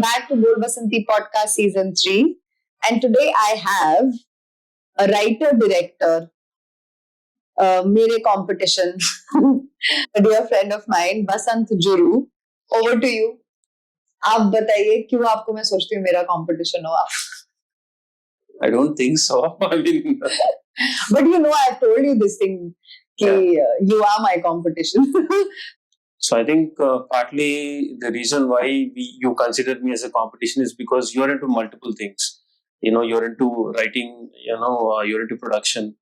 back to Bol Basantii podcast season 3. And today I have a writer-director, mere competition, a dear friend of mine, Vasant Jurru. Over to you. आप बताइए क्यों आपको मैं सोचती हूँ मेरा competition हो आप? I don't think so. I mean, but you know, I've told you this thing. You are my competition. So I think partly the reason why you consider me as a competition is because you're into multiple things. You're into writing. You're into production,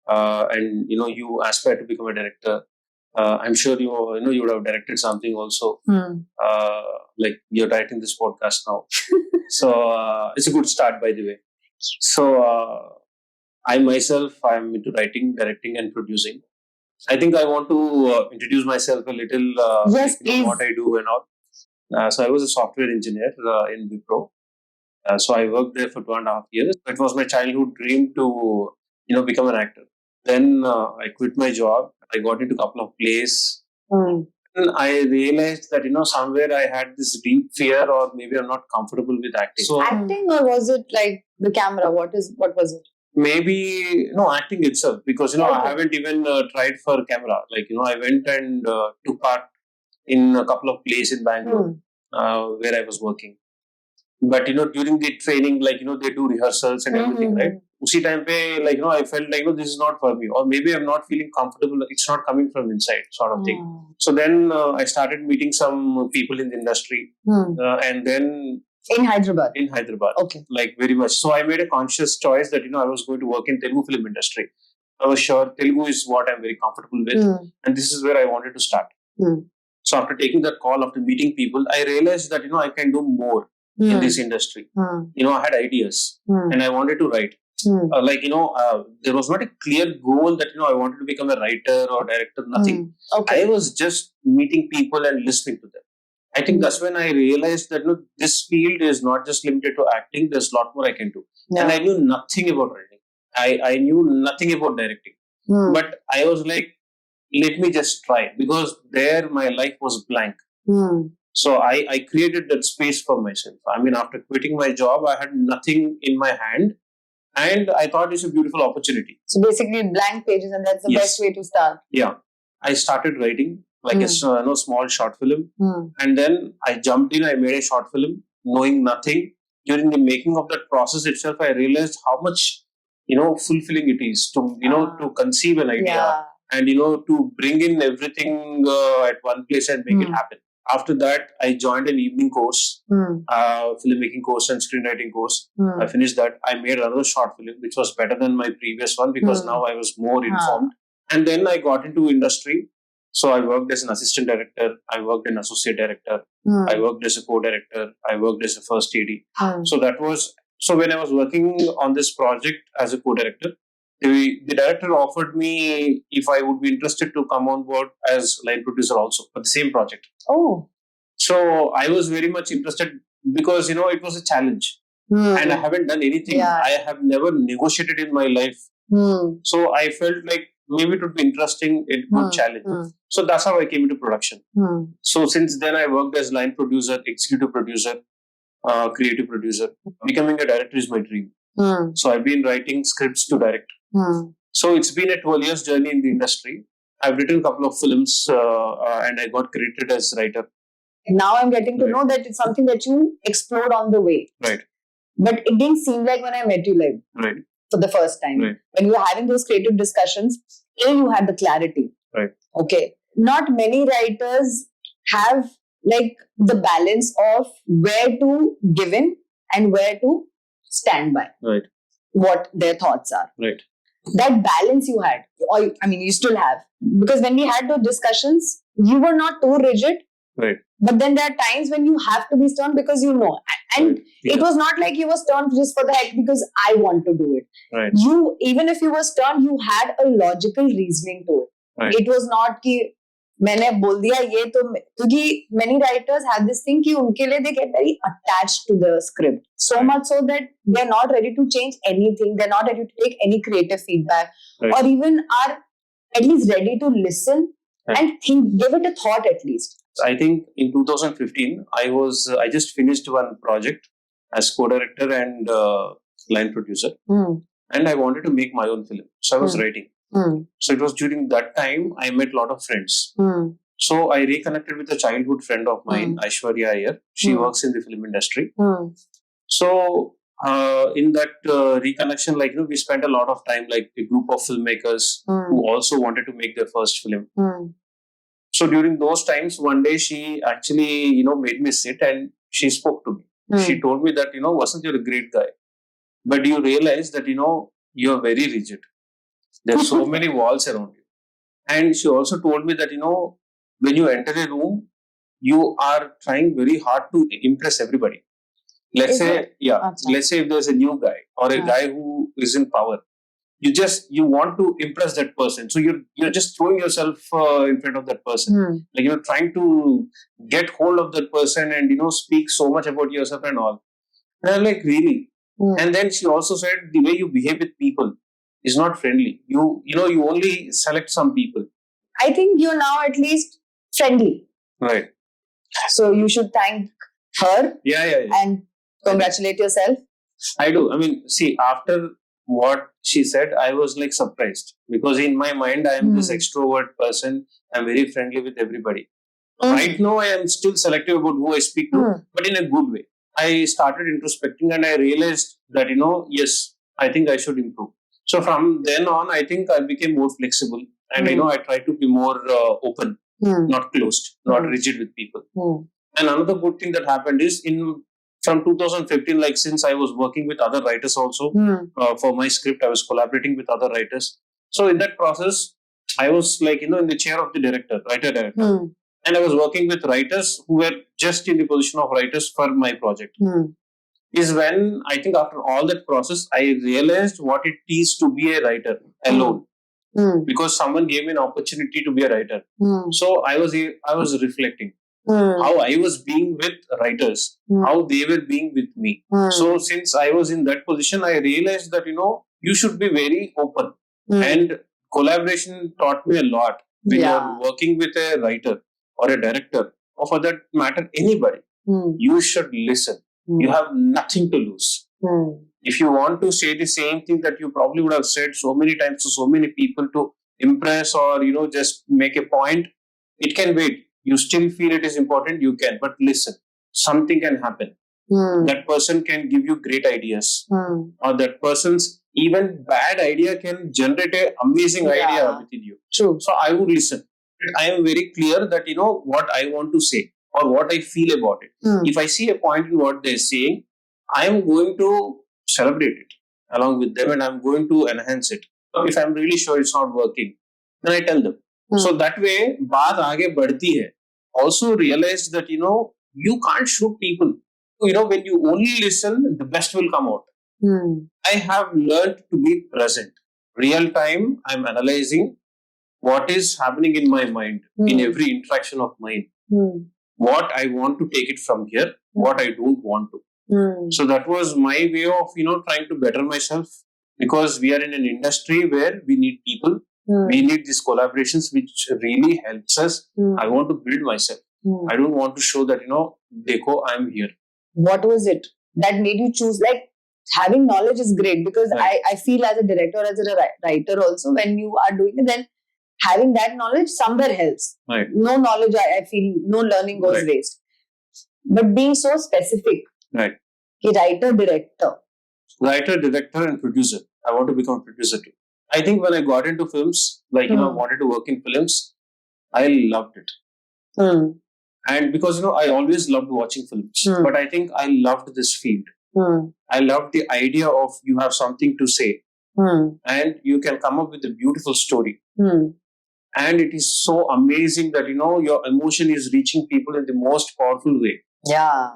and you aspire to become a director. I'm sure you would have directed something also. Like you're writing this podcast now, so it's a good start, by the way. So I myself, I'm into writing, directing, and producing. I think I want to introduce myself a little, yes, please. What I do and all. So I was a software engineer in Wipro. So I worked there for 2.5 years. It was my childhood dream to, become an actor. Then I quit my job. I got into a couple of plays. And I realized that, somewhere I had this deep fear, or maybe I'm not comfortable with acting. So acting, or was it like the camera? What was it? Maybe acting itself, because I haven't even tried for camera. Like I went and took part in a couple of plays in Bangalore where I was working. But during the training, like they do rehearsals and everything, right? Usi time pe, like I felt like this is not for me, or maybe I'm not feeling comfortable. It's not coming from inside, sort of thing. So then I started meeting some people in the industry, and then. In Hyderabad? In Hyderabad. Okay. Like very much. So I made a conscious choice that, I was going to work in Telugu film industry. I was sure Telugu is what I'm very comfortable with. And this is where I wanted to start. So after taking that call, after meeting people, I realized that, I can do more in this industry. I had ideas and I wanted to write. There was not a clear goal that, I wanted to become a writer or director, nothing. Okay. I was just meeting people and listening to them. I think that's when I realized that this field is not just limited to acting. There's a lot more I can do. Yeah. And I knew nothing about writing. I knew nothing about directing. But I was like, let me just try. Because there my life was blank. So I created that space for myself. I mean, after quitting my job, I had nothing in my hand. And I thought it's a beautiful opportunity. So basically blank pages, and that's the best way to start. Yeah. I started writing. Like a small short film. And then I jumped in, I made a short film, knowing nothing. During the making of that process itself, I realized how much, fulfilling it is to, to conceive an idea and, to bring in everything at one place and make it happen. After that, I joined an evening course, filmmaking course and screenwriting course. I finished that. I made another short film, which was better than my previous one because now I was more informed. And then I got into industry. So I worked as an assistant director, I worked as an associate director, I worked as a co-director, I worked as a first AD. So when I was working on this project as a co-director, the director offered me if I would be interested to come on board as line producer also for the same project. Oh. So I was very much interested because, it was a challenge and I haven't done anything. Yeah. I have never negotiated in my life. So I felt like maybe it would be interesting, a good challenge. So that's how I came into production. So since then I worked as line producer, executive producer, creative producer. Becoming a director is my dream. So I've been writing scripts to direct. So it's been a 12 years journey in the industry. I've written a couple of films and I got credited as writer. Now I'm getting to know that it's something that you explored on the way. Right. But it didn't seem like when I met you Right. For the first time. Right. When you were having those creative discussions, you had the clarity. Right. Okay. Not many writers have like the balance of where to give in and where to stand by. Right. What their thoughts are. Right. That balance you had, or you still have. Because when we had those discussions, you were not too rigid. Right. But then there are times when you have to be stern because you know. And it was not like you were stern just for the heck because I want to do it. Right. You, even if you were stern, you had a logical reasoning to it. Right. It was not कि मैंने बोल दिया ये तो क्योंकि many writers have this thing कि उनके लिए they get very attached to the script so much so that they're not ready to change anything, they're not ready to take any creative feedback or even are at least ready to listen and think, give it a thought at least. I think in 2015, I just finished one project as co-director and line producer, and I wanted to make my own film. So I was writing. So it was during that time I met a lot of friends. So I reconnected with a childhood friend of mine, Aishwarya Iyer. She works in the film industry. So in that reconnection, we spent a lot of time, like a group of filmmakers who also wanted to make their first film. So during those times, one day she actually, made me sit and she spoke to me. She told me that, Vasant, you're a great guy, but you realize that, you're very rigid. There's so many walls around you. And she also told me that, when you enter a room, you are trying very hard to impress everybody. Let's say if there's a new guy or a guy who is in power, you want to impress that person. So you're just throwing yourself in front of that person. Like you're trying to get hold of that person and, speak so much about yourself and all. And I'm like, really? And then she also said the way you behave with people is not friendly. You only select some people. I think you're now at least friendly. Right. So you should thank her. Yeah. And congratulate yourself. I do. I mean, see, after what she said, I was like surprised because in my mind, I am this extrovert person. I'm very friendly with everybody. Right now, I am still selective about who I speak to, but in a good way. I started introspecting and I realized that, yes, I think I should improve. So from then on, I think I became more flexible and, I tried to be more open, not closed, not rigid with people. And another good thing that happened is from 2015, like since I was working with other writers also for my script, I was collaborating with other writers. So in that process, I was like, in the chair of the writer-director. And I was working with writers who were just in the position of writers for my project. Is when I think after all that process, I realized what it is to be a writer alone. Because someone gave me an opportunity to be a writer. So I was reflecting how I was being with writers, how they were being with me. So since I was in that position, I realized that, you should be very open. And collaboration taught me a lot. When you're working with a writer or a director, or for that matter, anybody, you should listen. You have nothing to lose. If you want to say the same thing that you probably would have said so many times to so many people to impress or, just make a point, it can wait. You still feel it is important, you can. But listen, something can happen. That person can give you great ideas. Or that person's even bad idea can generate an amazing idea within you. True. So I would listen. I am very clear that, what I want to say or what I feel about it. If I see a point in what they're saying, I am going to celebrate it along with them and I'm going to enhance it. If I'm really sure it's not working, then I tell them. So that way, baat aage badhti hai. Also realize that, you can't shoot people. When you only listen, the best will come out. I have learned to be present. Real time, I'm analyzing what is happening in my mind, in every interaction of mine. What I want to take it from here, what I don't want to. So that was my way of, trying to better myself because we are in an industry where we need people. We need these collaborations which really helps us. I want to build myself. I don't want to show that, dekho, I'm here. What was it that made you choose? Like, having knowledge is great because I feel as a director, as a writer also, when you are doing it, then having that knowledge somewhere helps. Right. No knowledge, I feel, no learning goes waste. But being so specific. Right. Writer, director. Writer, director and producer. I want to become a producer too. I think when I got into films, I wanted to work in films, I loved it. And because, I always loved watching films. But I think I loved this field. I loved the idea of you have something to say. And you can come up with a beautiful story. And it is so amazing that, your emotion is reaching people in the most powerful way. Yeah.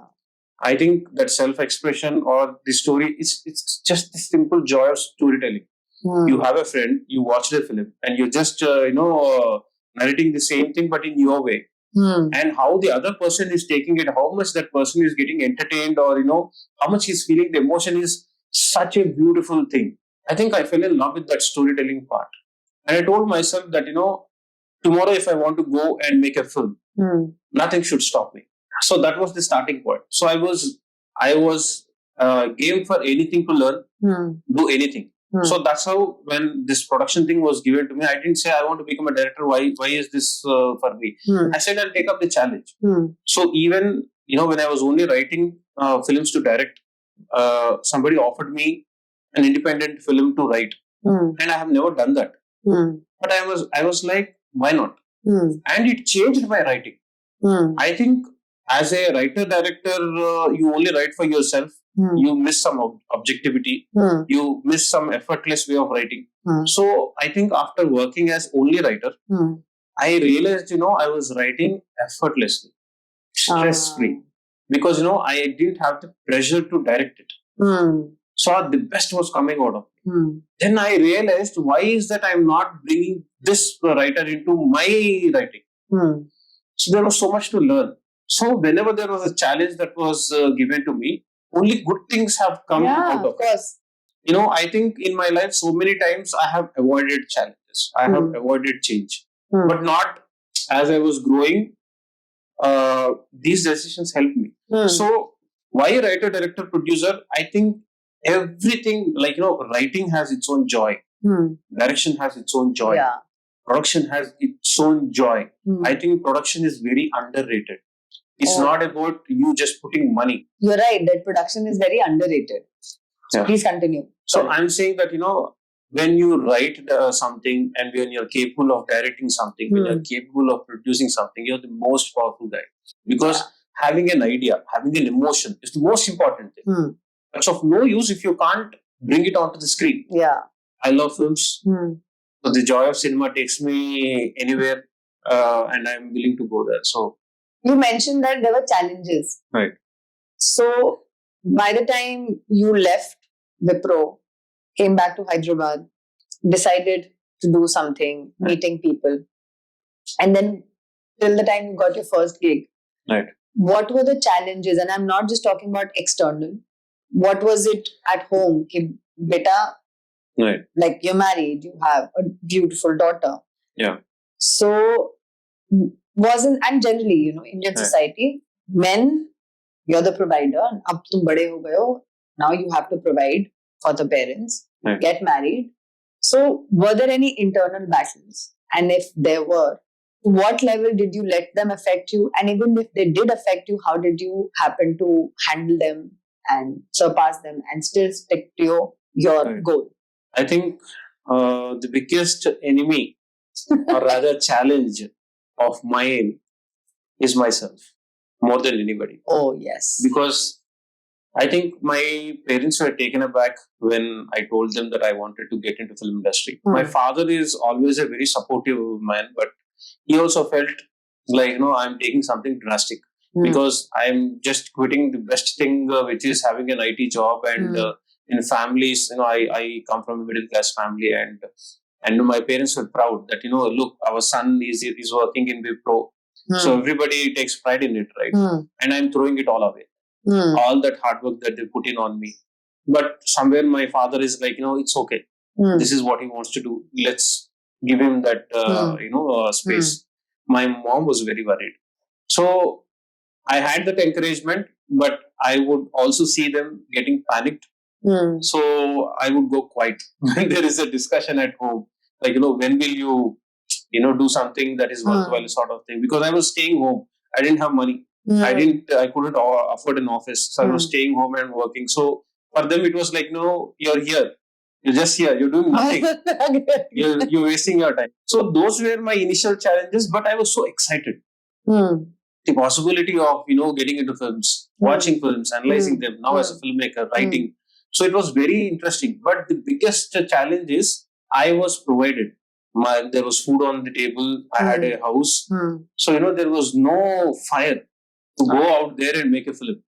I think that self-expression or the story, it's just the simple joy of storytelling. You have a friend, you watch the film, and you're just, narrating the same thing, but in your way. And how the other person is taking it, how much that person is getting entertained or, how much he's feeling the emotion is such a beautiful thing. I think I fell in love with that storytelling part. And I told myself that, tomorrow if I want to go and make a film, nothing should stop me. So that was the starting point. So I was game for anything to learn, do anything. So that's how, when this production thing was given to me, I didn't say I want to become a director. Why is this for me? I said I'll take up the challenge. So even when I was only writing films to direct, somebody offered me an independent film to write, and I have never done that. But I was like, why not? And it changed my writing. I think as a writer director, you only write for yourself. You miss some objectivity. You miss some effortless way of writing. So I think after working as only writer, I realized I was writing effortlessly, stress free, because I didn't have the pressure to direct it. So the best was coming out of it. Then I realized, why is that I'm not bringing this writer into my writing? So there was so much to learn. So whenever there was a challenge that was given to me, only good things have come out of it. I think in my life, so many times I have avoided challenges. I have avoided change. But not as I was growing. These decisions helped me. So why writer, director, producer? I think everything, writing has its own joy. Direction has its own joy. Production has its own joy. I think production is very underrated. It's not about you just putting money. You're right, that production is very underrated. So please continue. So I'm saying that, when you write something, and when you're capable of directing something, when you're capable of producing something, you're the most powerful guy. Because having an idea, having an emotion is the most important thing. It's of no use if you can't bring it onto the screen. I love films. So the joy of cinema takes me anywhere, and I'm willing to go there. So you mentioned that there were challenges. Right. So by the time you left Wipro, came back to Hyderabad, decided to do something, meeting people, and then till the time you got your first gig, what were the challenges? And I'm not just talking about external. What was it at home? Ki, beta, like you're married, you have a beautiful daughter. So and generally, Indian society, men, you're the provider, and ab tum bade ho gaye ho, now you have to provide for the parents, get married. So were there any internal battles? And if there were, to what level did you let them affect you? And even if they did affect you, how did you happen to handle them and surpass them and still stick to your goal? I think the biggest enemy, or rather challenge of mine, is myself, more than anybody. Oh, yes. Because I think my parents were taken aback when I told them that I wanted to get into film industry. My father is always a very supportive man, but he also felt like, I'm taking something drastic, because I'm just quitting the best thing, which is having an IT job. And in families, I come from a middle class family, and my parents were proud that, look, our son is working in Wipro. So everybody takes pride in it, right? And I'm throwing it all away. All that hard work that they put in on me. But somewhere my father is like, it's okay. This is what he wants to do. Let's give him that, space. My mom was very worried. So I had that encouragement, but I would also see them getting panicked. So I would go quiet when there is a discussion at home. Like, when will you, do something that is worthwhile, sort of thing. Because I was staying home. I didn't have money. I couldn't afford an office. So I was staying home and working. So for them, it was like, no, you're here. You're just here. You're doing nothing. You're wasting your time. So those were my initial challenges, but I was so excited. The possibility of, getting into films, watching films, analyzing them, now as a filmmaker, writing. So it was very interesting. But the biggest challenge is I was provided. There was food on the table. I had a house. So, there was no fire to go out there and make a film.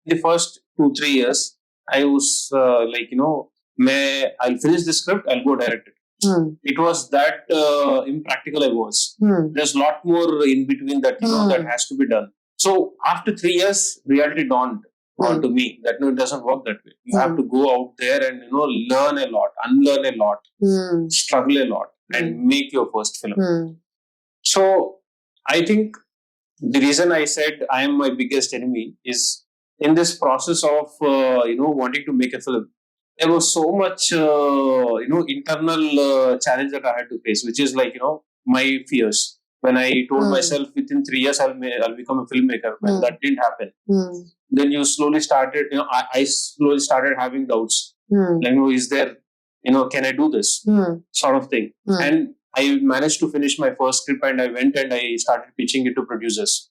The first 2-3 years, I was I'll finish the script, I'll go direct it. It was that impractical I was. There's a lot more in between that, that has to be done. So after 3 years, reality dawned onto me that no, it doesn't work that way. You have to go out there and, learn a lot, unlearn a lot, struggle a lot, and make your first film. So I think the reason I said I am my biggest enemy is in this process of wanting to make a film. There was so much internal challenge that I had to face, which is like my fears. When I told myself within 3 years I'll become a filmmaker, when that didn't happen. Then you slowly started, I slowly started having doubts. Like, is there, can I do this sort of thing? And I managed to finish my first script, and I went and I started pitching it to producers.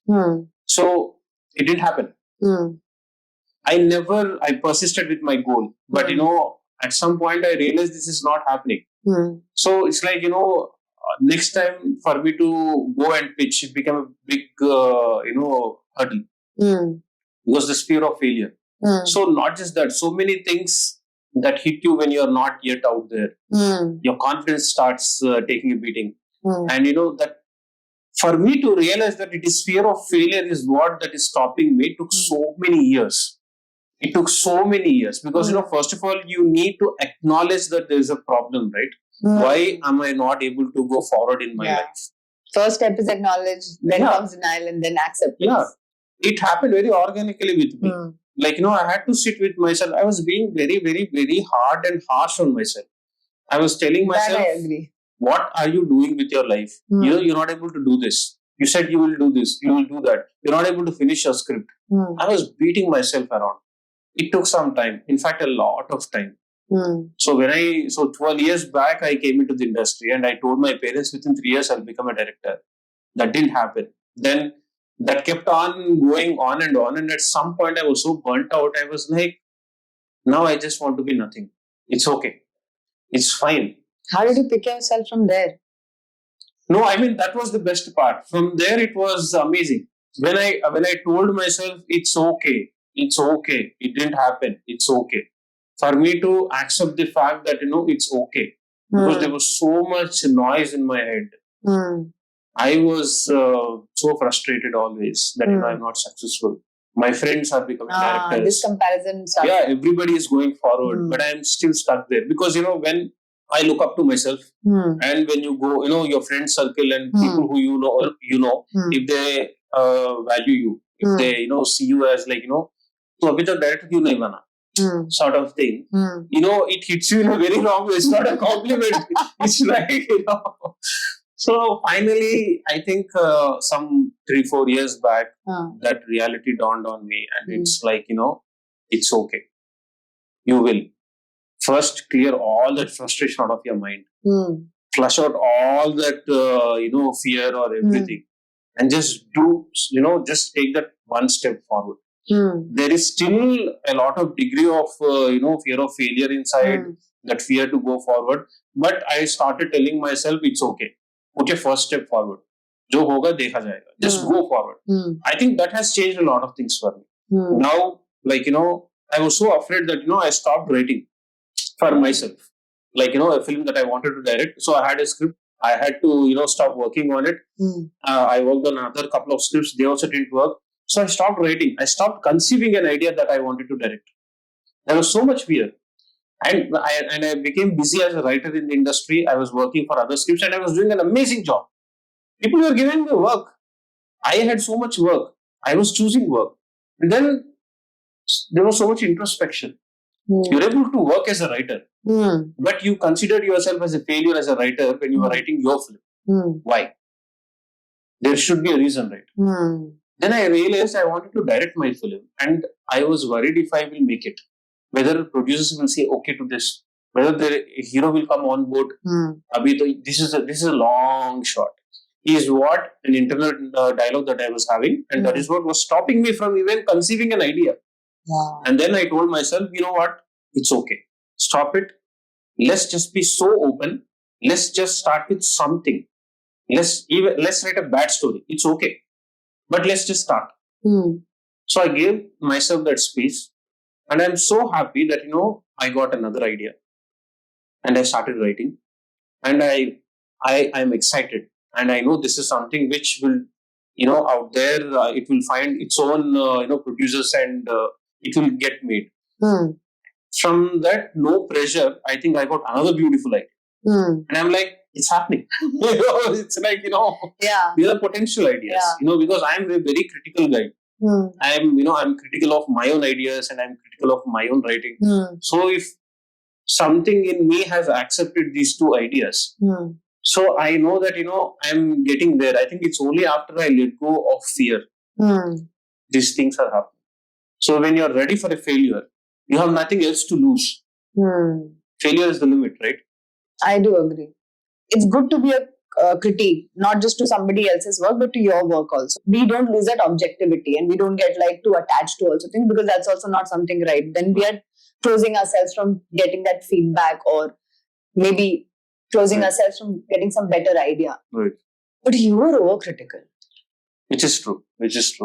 So it didn't happen. I persisted with my goal, but at some point I realized this is not happening. So it's like, next time for me to go and pitch, it became a big, hurdle. Because the fear of failure. So not just that, so many things that hit you when you're not yet out there. Your confidence starts taking a beating. And that for me to realize that it is fear of failure is what that is stopping me took so many years. It took so many years because, first of all, you need to acknowledge that there is a problem, right? Why am I not able to go forward in my life? First step is acknowledge, then comes denial, and then acceptance. Yeah. It happened very organically with me. Like, I had to sit with myself. I was being very, very, very hard and harsh on myself. I was telling myself, that I agree. What are you doing with your life? You're not able to do this. You said you will do this, you will do that. You're not able to finish your script. I was beating myself around. It took some time. In fact, a lot of time. So 12 years back, I came into the industry and I told my parents within 3 years I'll become a director. That didn't happen. Then that kept on going on. And at some point I was so burnt out. I was like, now I just want to be nothing. It's okay. It's fine. How did you pick yourself from there? No, I mean, that was the best part. From there, it was amazing. When I told myself, it's okay. It's okay. It didn't happen. It's okay. For me to accept the fact that, it's okay. Because there was so much noise in my head. I was so frustrated always that, I'm not successful. My friends are becoming directors. This comparison stuff. Yeah, everybody is going forward, but I'm still stuck there. Because, when I look up to myself, and when you go, your friend circle and people who you know, if they value you, if they, see you as like, so abhi tak director kyun nahi bana? Sort of thing. It hits you in a very wrong way. It's not a compliment. It's like, So finally, I think some 3-4 years back, that reality dawned on me, and it's like, it's okay. You will. First, clear all that frustration out of your mind. Flush out all that, fear or everything. And just just take that one step forward. There is still a lot of degree of, fear of failure inside, that fear to go forward. But I started telling myself, it's okay. Put your first step forward. Jo hoga, dekha jayega. Just go forward. I think that has changed a lot of things for me. Now, like, I was so afraid that, I stopped writing for myself. Like, a film that I wanted to direct. So I had a script. I had to, stop working on it. I worked on another couple of scripts. They also didn't work. So I stopped writing. I stopped conceiving an idea that I wanted to direct. There was so much fear. And I became busy as a writer in the industry. I was working for other scripts and I was doing an amazing job. People were giving me work. I had so much work. I was choosing work. And then there was so much introspection. You're able to work as a writer, but you considered yourself as a failure as a writer when you were writing your film. Why? There should be a reason, right? Then I realized I wanted to direct my film, and I was worried if I will make it, whether producers will say okay to this, whether the hero will come on board. This is a long shot. Is what an internal dialogue that I was having, and that is what was stopping me from even conceiving an idea. Wow. And then I told myself, you know what? It's okay. Stop it. Let's just be so open. Let's just start with something. Let's write a bad story. It's okay. But let's just start. So I gave myself that space. And I'm so happy that, I got another idea. And I started writing. And I'm excited. And I know this is something which will, out there, it will find its own, producers and it will get made. From that, no pressure, I think I got another beautiful idea. And I'm like, it's happening. It's like, these are potential ideas, because I'm a very critical guy. I'm critical of my own ideas and I'm critical of my own writing. So if something in me has accepted these two ideas, so I know that, I'm getting there. I think it's only after I let go of fear, these things are happening. So when you're ready for a failure, you have nothing else to lose. Failure is the limit, right? I do agree. It's good to be a critique, not just to somebody else's work, but to your work also. We don't lose that objectivity and we don't get too attached to also things, because that's also not something right. Then we are closing ourselves from getting that feedback, or maybe closing ourselves from getting some better idea. Right. But you were overcritical. Which is true.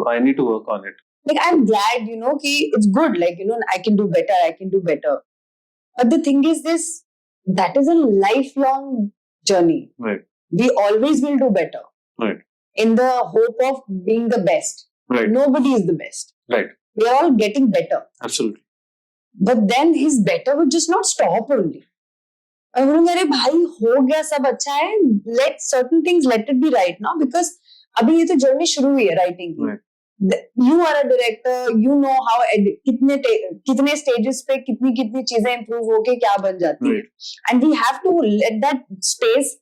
I need to work on it. I'm glad, ki it's good. I can do better. But the thing is that is a lifelong journey. Right. We always will do better. Right. In the hope of being the best. Right. Nobody is the best. Right. We are all getting better. Absolutely. But then his better would just not stop only. I was like, bhai, ho gaya, sab acha hai. Let certain things, let it be right now, because abhi ye to journey shuru hui hai writing ki. Right. You are a director, you know how kitne stages pe kitni cheezein improve hoke kya ban jati hai. And we have to let that space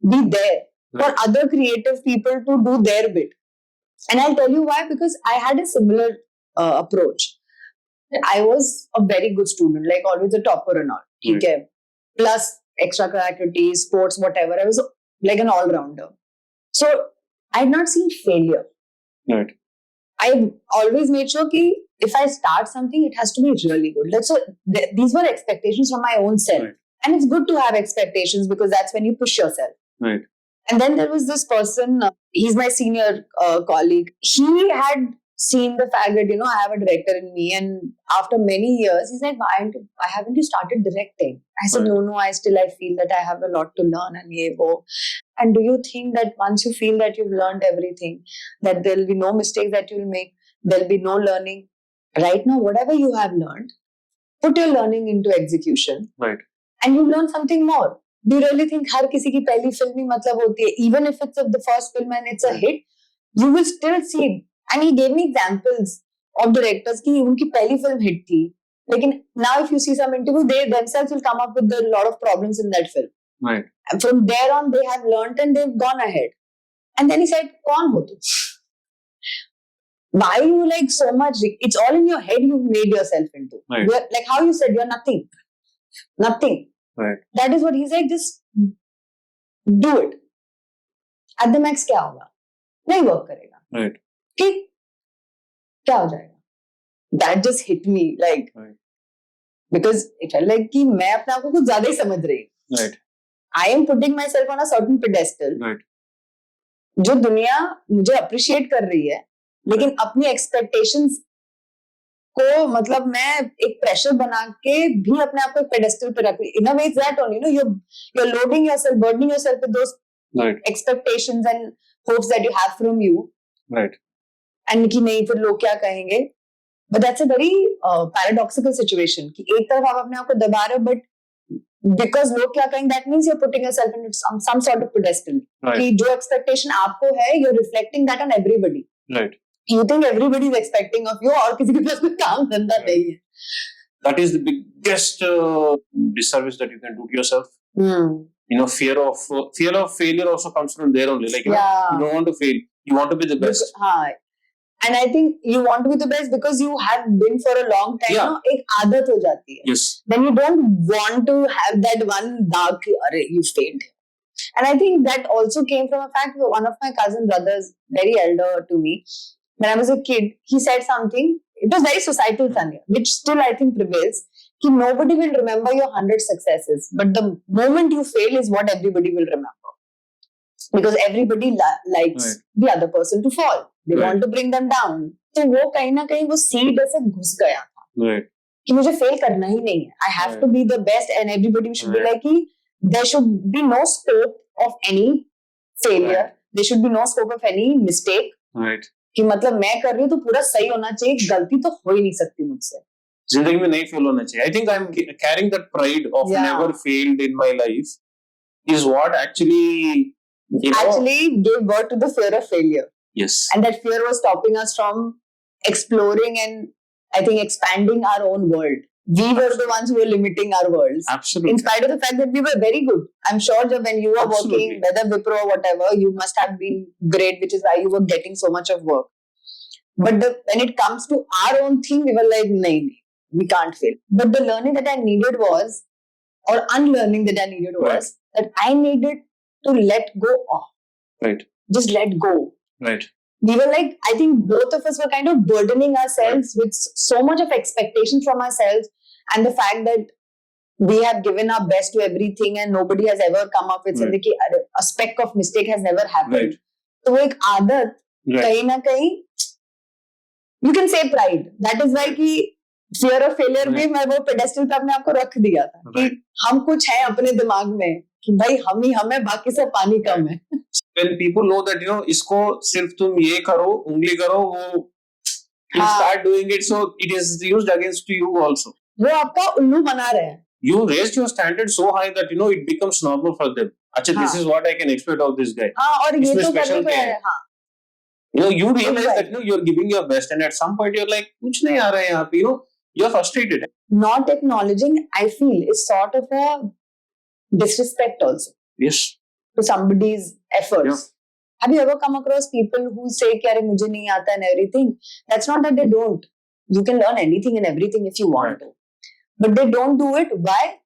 be there for other creative people to do their bit. And I'll tell you why, because I had a similar approach. I was a very good student, always a topper and all. Okay. Plus extracurricular activities, sports, whatever. I was like an all-rounder. So I had not seen failure. Right. I always made sure that if I start something, it has to be really good. So these were expectations from my own self. Right. And it's good to have expectations, because that's when you push yourself. Right. And then there was this person, he's my senior colleague. He had seen the fact that, I have a director in me. And after many years, he's like, why haven't you started directing? I said, no, I feel that I have a lot to learn and ye wo. And do you think that once you feel that you've learned everything, that there will be no mistakes that you'll make, there'll be no learning? Right now, whatever you have learned, put your learning into execution. Right. And you learn something more. Do you really think har kisi ki pehli film hi matlab hoti hai? Even if it's the first film and it's a hit, you will still see. And he gave me examples of directors ki unki pehli film hit thi. Lekin now if you see some interview, they themselves will come up with a lot of problems in that film. Right. And from there on, they have learned and they've gone ahead. And then he said, "Kaun ho tu? Why you so much? It's all in your head. You've made yourself into. Right. Like how you said, you're nothing. Nothing. Right. That is what he said. Just do it. At the max, क्या होगा? नहीं work करेगा. Right. ठीक? क्या हो जाएगा? That just hit me right. Because it felt like कि मैं अपने आप को कुछ ज़्यादा ही समझ रही हूँ. Right. I am putting myself on a certain pedestal. Right. जो दुनिया मुझे appreciate कर रही है, लेकिन अपनी expectations को मतलब मैं एक pressure बना के भी अपने आप को एक pedestal पे रख रही हूँ. In a way, it's that only, you're loading yourself, burdening yourself with those expectations and hopes that you have from you. Right. And कि नहीं फिर लोग क्या कहेंगे? But that's a very paradoxical situation. कि एक तरफ आप अपने आप को दबा रहे हो, but because लोग क्या कहेंगे, that means you're putting yourself into some sort of pedestal. Right. कि जो expectation आपको है, you're reflecting that on everybody. Right. You think everybody is expecting of you, और किसी के पास कोई काम धंधा नहीं है. That is the biggest disservice that you can do to yourself. Fear of failure also comes from there only. You don't want to fail. You want to be the best. And I think you want to be the best because you have been for a long time. Yeah. एक आदत हो जाती है. Yes. Then you don't want to have that one dark, you failed. And I think that also came from a fact that one of my cousin brothers, very elder to me, when I was a kid, he said something. It was very societal funny, which still I think prevails. That nobody will remember your 100 successes, but the moment you fail is what everybody will remember. Because everybody likes the other person to fall. They want to bring them down. So वो कहीं ना कहीं वो seed ऐसे घुस गया था. कि मुझे fail करना ही नहीं है. I have to be the best and everybody should be like कि there should be no scope of any failure. There should be no scope of any mistake. कि मतलब मैं कर रही हूँ तो पूरा सही होना चाहिए. गलती तो हो ही नहीं सकती मुझसे. जिंदगी में नहीं फेल होना चाहिए. I think I'm carrying that pride of never failed in my life. is what actually gave birth to the fear of failure. Yes. And that fear was stopping us from exploring and I think expanding our own world. We were the ones who were limiting our worlds. Absolutely. In spite of the fact that we were very good. I'm sure that when you were working, whether Wipro or whatever, you must have been great, which is why you were getting so much of work. But when it comes to our own thing, we were like, nahin, we can't fail. But the learning that I needed was, or unlearning that I needed was, that I needed to let go of. Right. Just let go. Right. We were like, I think both of us were kind of burdening ourselves with so much of expectation from ourselves, and the fact that we have given our best to everything and nobody has ever come up with something, a speck of mistake has never happened. So वो एक आदत कहीं ना कहीं, you can say pride. That is why कि fear of failure भी मैं वो pedestal पे अपने आप को रख दिया था कि हम कुछ है अपने दिमाग में कि भाई हम ही हम है, बाकी सब पानी कम है. When people know that इसको सिर्फ तुम ये करो, उंगली करो, वो you start doing it, so it is used against you also. वो आपका उल्लू बना रहे हैं. You raised your standard so high that it becomes normal for them. अच्छा, this is what I can expect of this guy. हाँ, और ये तो करने को है. हाँ. You realize that you're giving your best, and at some point you're like, कुछ नहीं आ रहा है यहाँ पे. You're frustrated. Not acknowledging, I feel, is sort of a disrespect also. Yes. To somebody's efforts. Yeah. Have you ever come across people who say कि अरे मुझे नहीं आता and everything? That's not that they don't. You can learn anything and everything if you want to. But they don't do it. Why?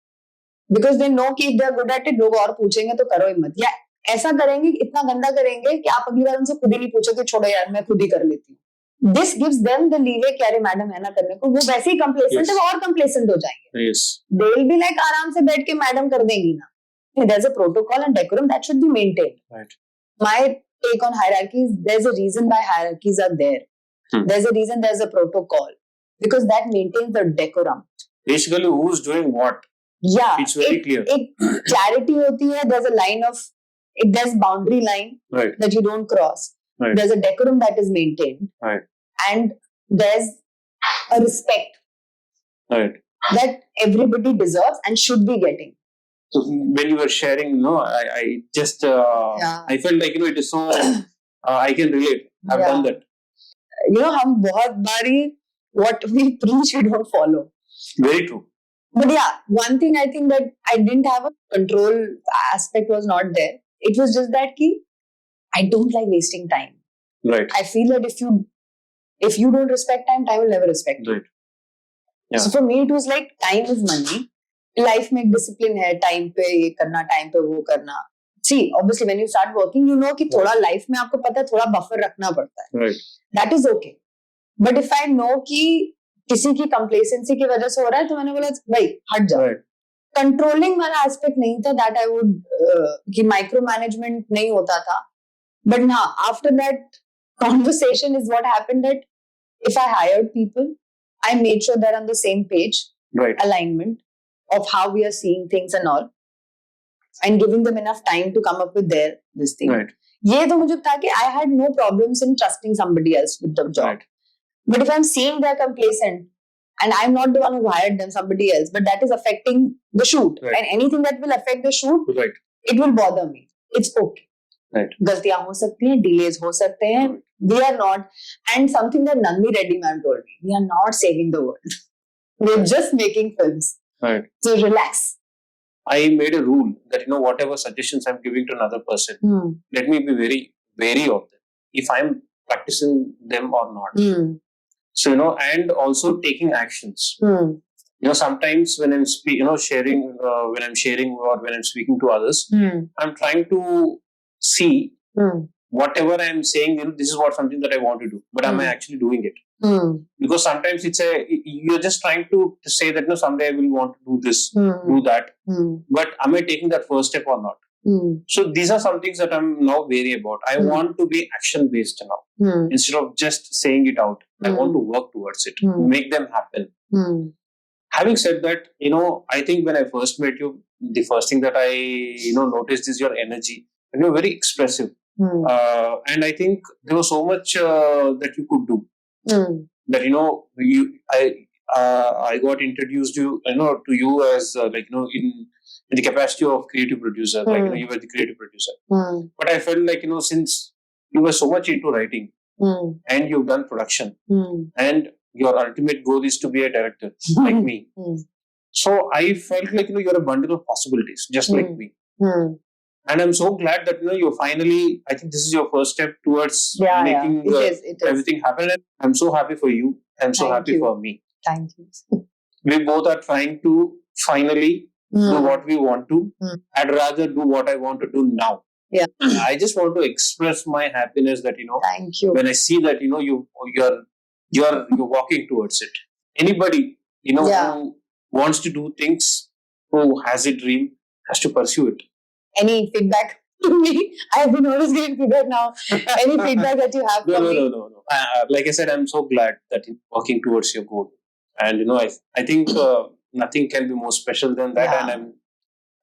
Because they know कि if they are good at it, लोग और पूछेंगे तो करो हिम्मत. या ऐसा करेंगे, इतना गंदा करेंगे कि आप अगली बार उनसे खुद ही नहीं पूछोगे, छोड़ो यार मैं खुद ही कर लेती हूँ. This gives them the leeway कि अरे मैडम है ना करने को, वो वैसे ही complacent है, वो और complacent हो जाएंगे. Yes. They will be like आराम से बैठ के मैडम कर देंगी ना. There's a protocol and decorum that should be maintained. Right. My take on hierarchies, there's a reason why hierarchies are there. There's a reason there's a protocol. Because that maintains the decorum. Basically, who's doing what? Yeah. It's very clear. Clarity hoti hai, there's a line of, there's boundary line that you don't cross. Right. There's a decorum that is maintained. Right. And there's a respect that everybody deserves and should be getting. So when you were sharing, I just I felt like it is so I can relate. I've done that. हम बहुत बारी what we preach we don't follow. Very true. But yeah, one thing I think that I didn't have a control aspect was not there. It was just that I don't like wasting time. Right. I feel that if you don't respect time, time will never respect you. Right. Yeah. So for me, it was like time is money. Life में discipline है, time पे ये करना, time पे वो करना. See, obviously when you start working, you know कि थोड़ा life में आपको पता है थोड़ा buffer रखना पड़ता है. Right. That is okay. But if I know कि किसी की complacency की वजह से हो रहा है, तो मैंने बोला भाई हट जाओ. Right. Controlling वाला aspect नहीं था, that I would कि micromanagement नहीं होता था. But now after that conversation is what happened that if I hired people, I made sure they're on the same page, alignment of how we are seeing things and all, and giving them enough time to come up with this thing. Right. ये तो मुझे था कि I had no problems in trusting somebody else with the job. Right. But if I'm seeing they're complacent and I'm not the one who hired them, somebody else, but that is affecting the shoot, and anything that will affect the shoot, it will bother me. It's okay. Right. गलतियां हो सकती हैं, delays हो सकते हैं. We are not, and something that Nandini Reddy ma'am told me, we are not saving the world. We're just making films. Right. So relax. I made a rule that whatever suggestions I'm giving to another person, let me be very wary of them if I'm practicing them or not. So and also taking actions. Sometimes when I'm sharing when I'm sharing or when I'm speaking to others, I'm trying to see whatever I'm saying, this is something that I want to do, but am I actually doing it? Because sometimes you're just trying to say that someday I will want to do this, do that, but am I taking that first step or not? So these are some things that I'm now wary about. I want to be action based now instead of just saying it out. I want to work towards it, make them happen. Having said that, I think when I first met you, the first thing that I noticed is your energy, and you're very expressive. And I think there was so much that you could do. That I got introduced to you as in the capacity of creative producer, like you were the creative producer. But I felt like since you were so much into writing and you've done production and your ultimate goal is to be a director like me. So I felt like you're a bundle of possibilities, just like me. And I'm so glad that you finally. I think this is your first step towards making it is. everything happen. And I'm so happy for you. I'm so happy for me. Thank you. We both are trying to finally do what we want to. I'd rather do what I want to do now. Yeah. I just want to express my happiness that Thank you. when I see that you're walking towards it. Anybody who wants to do things, who has a dream, has to pursue it. Any feedback to me? I have been always giving feedback now. Any feedback that you have for me? No. Like I said, I'm so glad that you're working towards your goal. And I think nothing can be more special than that, and I'm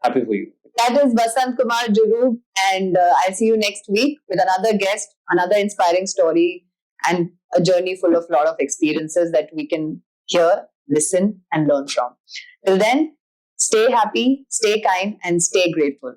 happy for you. That is Vasant Kumar Jurru, and I'll see you next week with another guest, another inspiring story, and a journey full of a lot of experiences that we can hear, listen, and learn from. Till then, stay happy, stay kind, and stay grateful.